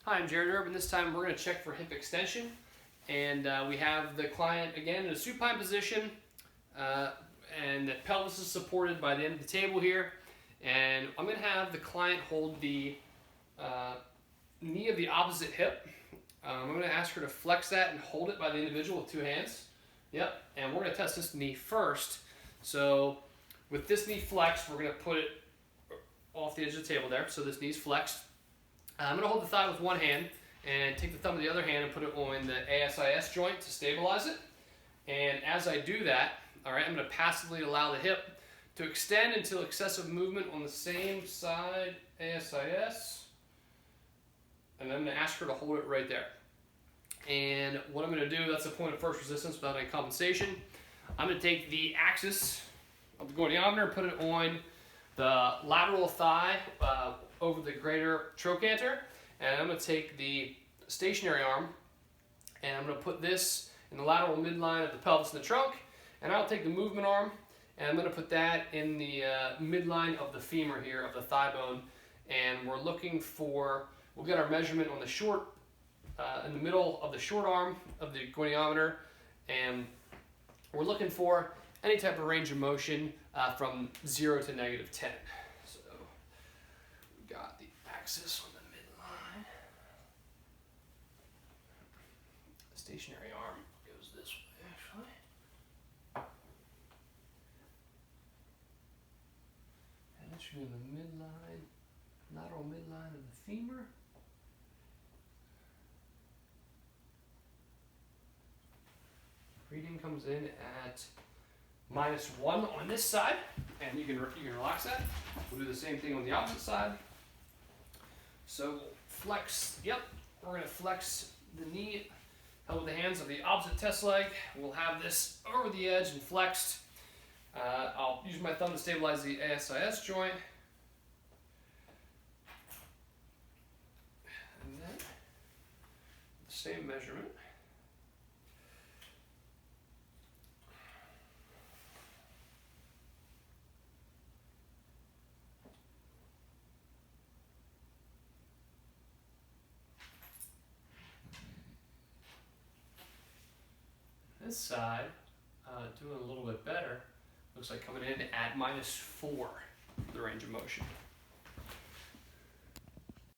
Hi, I'm Jared Urban. This time we're going to check for hip extension. And we have the client again in a supine position. And the pelvis is supported by the end of the table here. And I'm going to have the client hold the knee of the opposite hip. I'm going to ask her to flex that and hold it by the individual with two hands. Yep. And we're going to test this knee first. So with this knee flexed, we're going to put it off the edge of the table there. So this knee's flexed. I'm going to hold the thigh with one hand and take the thumb of the other hand and put it on the ASIS joint to stabilize it. And as I do that, all right, I'm going to passively allow the hip to extend until excessive movement on the same side, ASIS. And I'm going to ask her to hold it right there. And what I'm going to do, that's the point of first resistance without any compensation. I'm going to take the axis of the goniometer and put it on the lateral thigh over the greater trochanter, and I'm going to take the stationary arm and I'm going to put this in the lateral midline of the pelvis and the trunk, and I'll take the movement arm and I'm going to put that in the midline of the femur here of the thigh bone, and we're looking for, we'll get our measurement on the short, in the middle of the short arm of the goniometer, and we're looking for any type of range of motion from 0 to -10. So we got the axis on the midline. The stationary arm goes this way, actually. And that should be in the midline, lateral midline of the femur. Reading comes in at -1 on this side, and you can relax that. We'll do the same thing on the opposite side. So flex, yep, we're going to flex the knee held with the hands of the opposite test leg. We'll have this over the edge and flexed. I'll use my thumb to stabilize the ASIS joint. And then the same measurement. This side, doing a little bit better. Looks like coming in at -4, the range of motion.